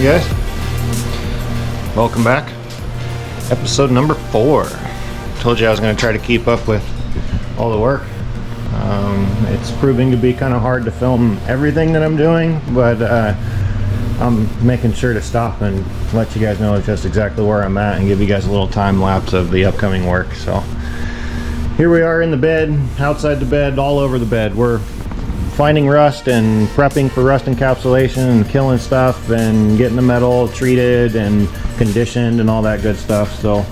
Hey guys, welcome back. Episode number 4. Told you I was going to try to keep up with all the work. It's proving to be kind of hard to film everything that I'm doing, but I'm making sure to stop and let you guys know just exactly where I'm at and give you guys a little time lapse of the upcoming work. So here we are in the bed, outside the bed, all over the bed. We're finding rust and prepping for rust encapsulation and killing stuff and getting the metal treated and conditioned and all that good stuff. So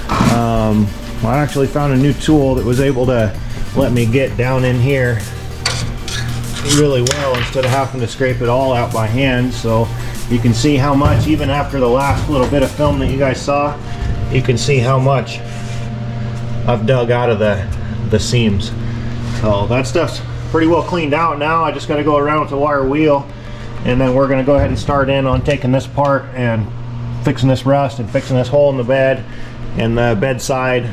I actually found a new tool that was able to let me get down in here really well instead of having to scrape it all out by hand. So you can see how much, even after the last little bit of film that you guys saw, you can see how much I've dug out of the seams. So that stuff's pretty well cleaned out now. I just got to go around with the wire wheel, and then we're going to go ahead and start in on taking this apart and fixing this rust and fixing this hole in the bed and the bedside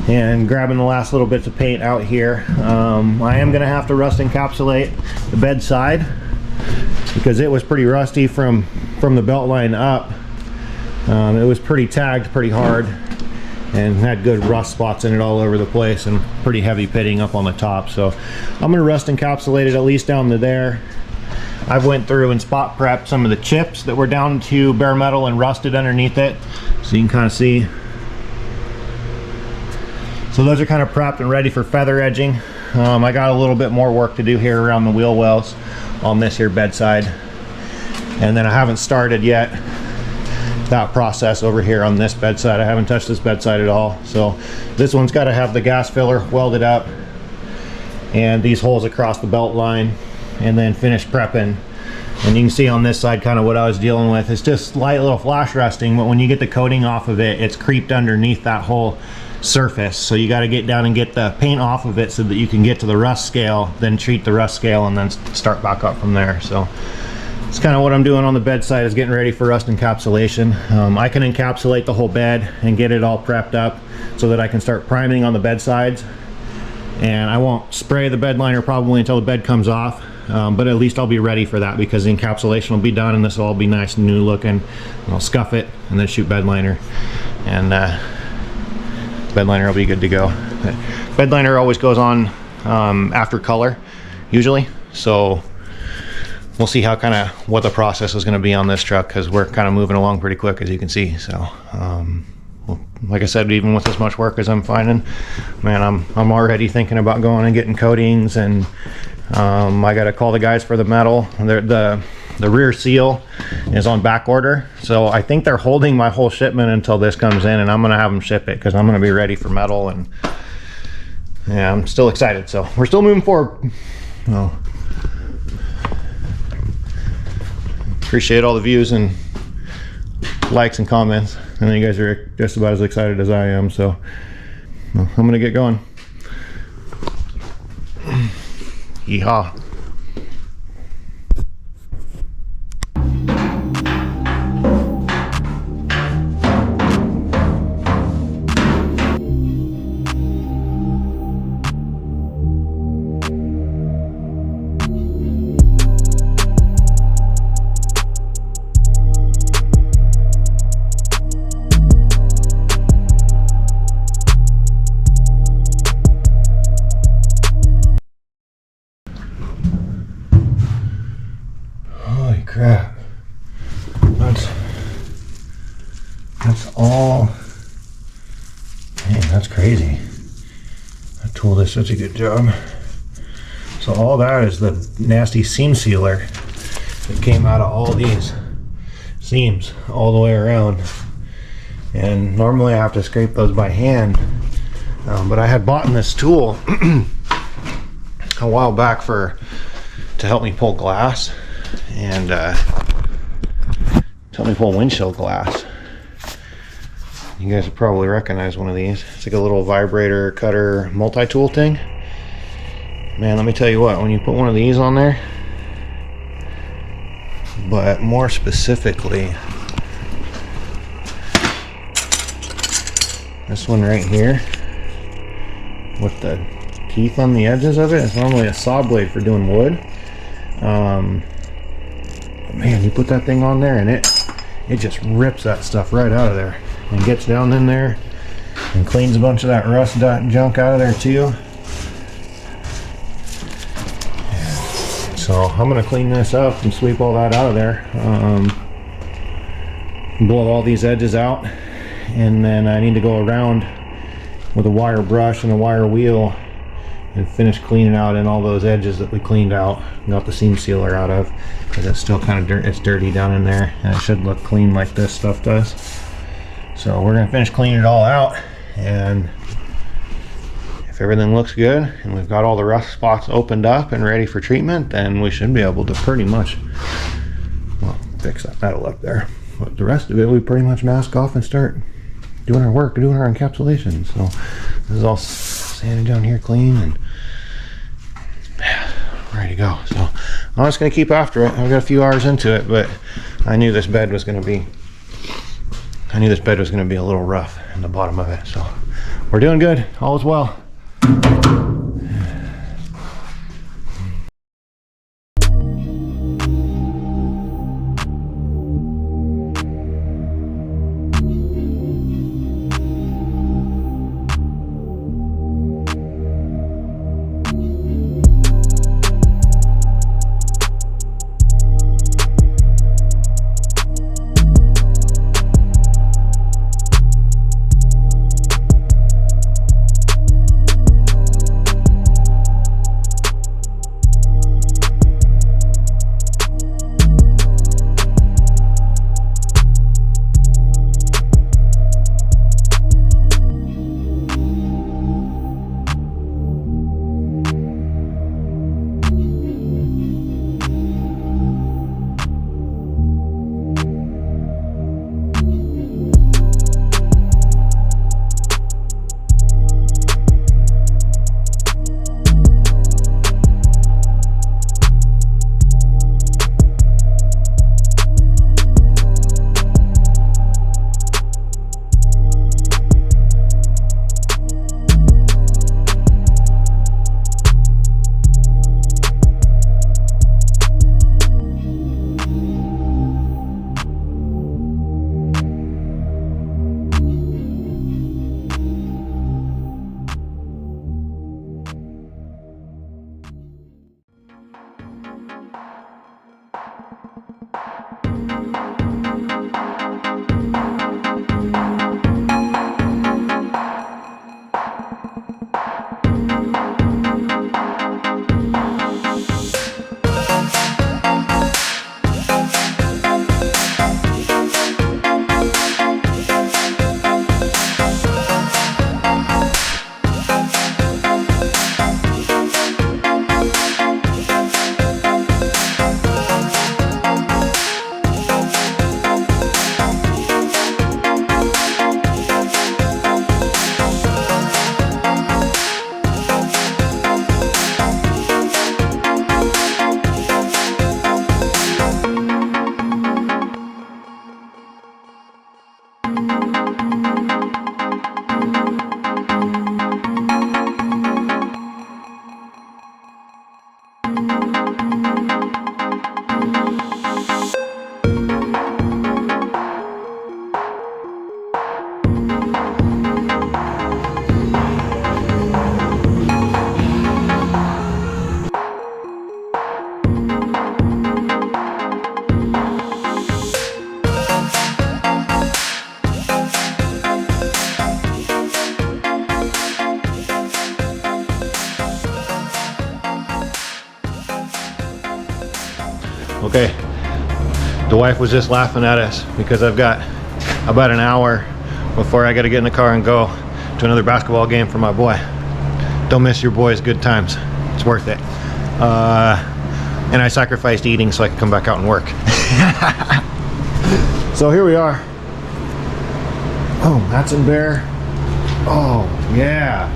and grabbing the last little bits of paint out here. I am going to have to rust encapsulate the bedside because it was pretty rusty from the belt line up. It was pretty tagged pretty hard and had good rust spots in it all over the place and pretty heavy pitting up on the top. So I'm gonna rust encapsulate it at least down to there. I've went through and spot prepped some of the chips that were down to bare metal and rusted underneath it, so you can kind of see. So those are kind of prepped and ready for feather edging. I got a little bit more work to do here around the wheel wells on this here bedside, and then I haven't started yet that process over here on this bedside. I haven't touched this bedside at all. So this one's got to have the gas filler welded up and these holes across the belt line, and then finish prepping. And you can see on this side kind of what I was dealing with. It's just light little flash rusting, but when you get the coating off of it, it's creeped underneath that whole surface. So you got to get down and get the paint off of it so that you can get to the rust scale, then treat the rust scale, and then start back up from there. So it's kind of what I'm doing on the bedside, is getting ready for rust encapsulation. I can encapsulate the whole bed and get it all prepped up so that I can start priming on the bedsides. And I won't spray the bed liner probably until the bed comes off, but at least I'll be ready for that because the encapsulation will be done and this will all be nice and new looking. And I'll scuff it and then shoot bed liner, and bed liner will be good to go. Bed liner always goes on after color usually, so we'll see how kind of what the process is going to be on this truck, because we're kind of moving along pretty quick, as you can see. So well, like I said, even with as much work as I'm finding, man, I'm already thinking about going and getting coatings, and I got to call the guys for the metal. The rear seal is on back order, so I think they're holding my whole shipment until this comes in, and I'm going to have them ship it because I'm going to be ready for metal. And yeah, I'm still excited. So we're still moving forward. Well, appreciate all the views and likes and comments. I know you guys are just about as excited as I am, so well, I'm gonna get going. Yeehaw. Crap, that's all. Man, that's crazy. That tool did such a good job. So all that is the nasty seam sealer that came out of all these seams all the way around, and normally I have to scrape those by hand, but I had bought this tool a while back to help me pull glass and help me pull windshield glass. You guys would probably recognize one of these. It's like a little vibrator cutter multi-tool thing. Man, let me tell you what, when you put one of these on there, but more specifically this one right here with the teeth on the edges of it, it's normally a saw blade for doing wood. Man, you put that thing on there and it just rips that stuff right out of there and gets down in there and cleans a bunch of that rust junk out of there too. So I'm gonna clean this up and sweep all that out of there, blow all these edges out, and then I need to go around with a wire brush and a wire wheel and finish cleaning out in all those edges that we cleaned out, got the seam sealer out of, because it's still kind of dirt, it's dirty down in there, and it should look clean like this stuff does. So we're gonna finish cleaning it all out, and if everything looks good and we've got all the rust spots opened up and ready for treatment, then we should be able to pretty much, well, fix that metal up there. But the rest of it, we pretty much mask off and start doing our work, doing our encapsulation. So this is all sanded down here clean and ready to go. So I'm just gonna keep after it. I've got a few hours into it, but I knew this bed was gonna be a little rough in the bottom of it. So we're doing good, all is well. Okay, the wife was just laughing at us because I've got about an hour before I got to get in the car and go to another basketball game for my boy. Don't miss your boy's good times. It's worth it. And I sacrificed eating so I could come back out and work. So here we are. Oh, Matson Bear. Oh, yeah.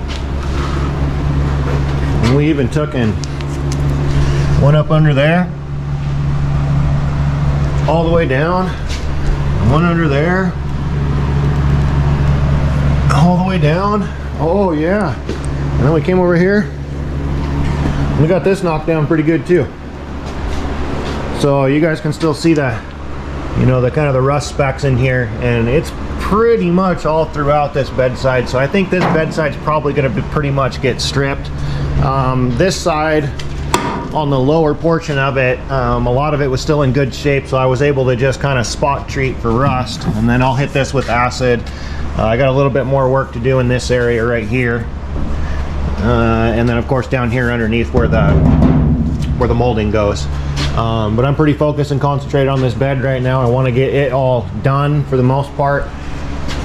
And we even took in one up under there, all the way down, and one under there, all the way down. Oh yeah. And then we came over here and we got this knocked down pretty good too. So you guys can still see the, you know, the kind of the rust specks in here, and it's pretty much all throughout this bedside. So I think this bedside's probably going to pretty much get stripped. This side, on the lower portion of it, a lot of it was still in good shape, so I was able to just kind of spot treat for rust, and then I'll hit this with acid. I got a little bit more work to do in this area right here, and then of course down here underneath where the molding goes. But I'm pretty focused and concentrated on this bed right now. I want to get it all done for the most part,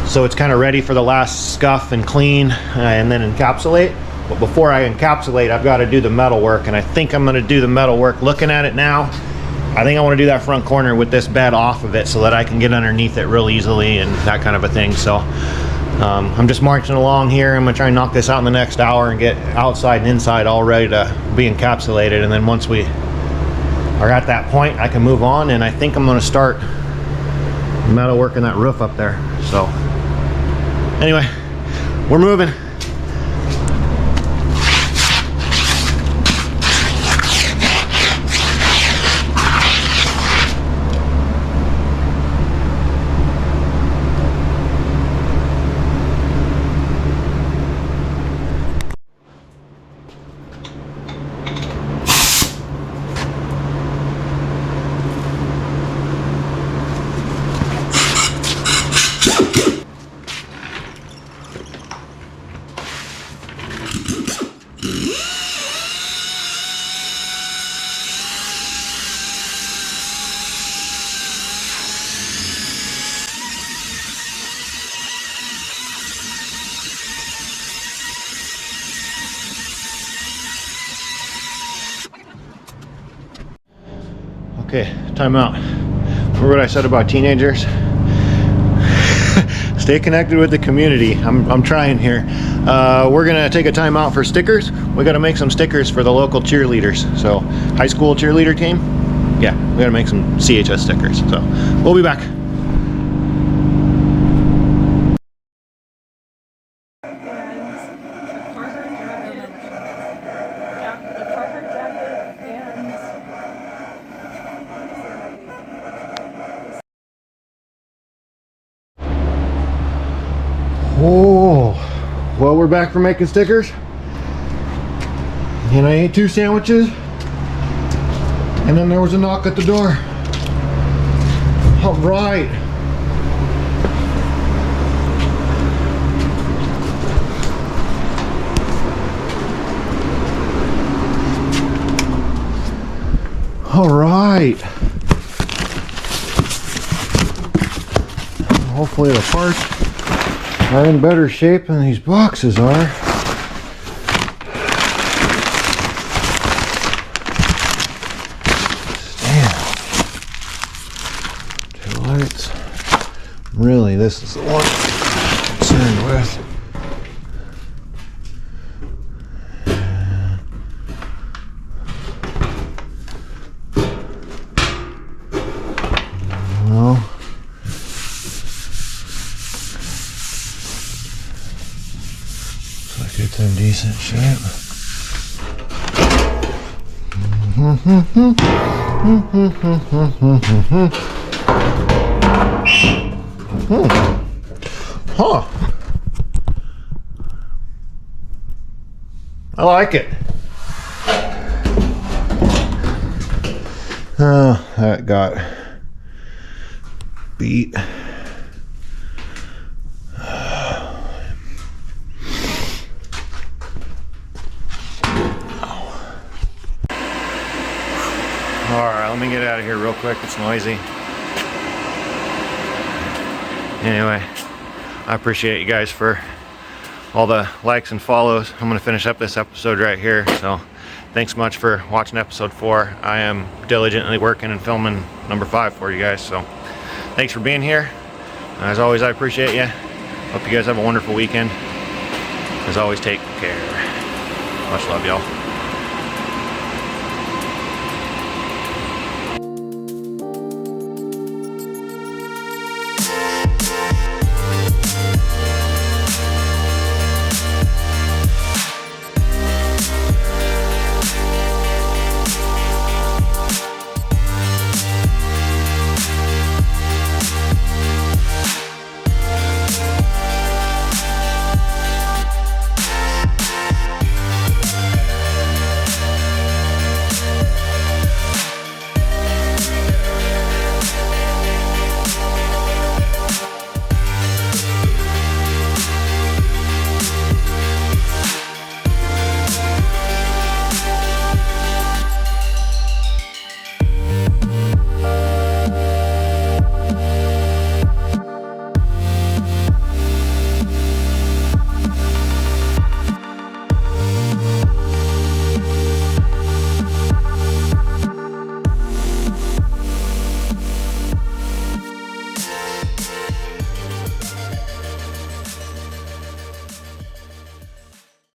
so it's kind of ready for the last scuff and clean, and then encapsulate. But before I encapsulate, I've got to do the metal work, and I think I'm going to do the metal work. Looking at it now, I think I want to do that front corner with this bed off of it so that I can get underneath it real easily and that kind of a thing. So I'm just marching along here. I'm going to try and knock this out in the next hour and get outside and inside all ready to be encapsulated. And then once we are at that point, I can move on, and I think I'm going to start metal working that roof up there. So anyway, we're moving. Okay, time out. Remember what I said about teenagers? Stay connected with the community. I'm trying here. We're gonna take a time out for stickers. We gotta make some stickers for the local cheerleaders. So, high school cheerleader team. Yeah, we gotta make some CHS stickers. So, we'll be back. Oh, well, we're back for making stickers, and I ate 2 sandwiches, and then there was a knock at the door. All right. All right. Hopefully the parts are in better shape than these boxes are. Stand. 2 lights. Really, this is the one I'm concerned with. Well, it's in decent shape. Huh. I like it. Oh, that got beat. Alright, let me get out of here real quick. It's noisy. Anyway, I appreciate you guys for all the likes and follows. I'm going to finish up this episode right here. So, thanks much for watching episode 4. I am diligently working and filming number 5 for you guys. So, thanks for being here. As always, I appreciate you. Hope you guys have a wonderful weekend. As always, take care. Much love, y'all.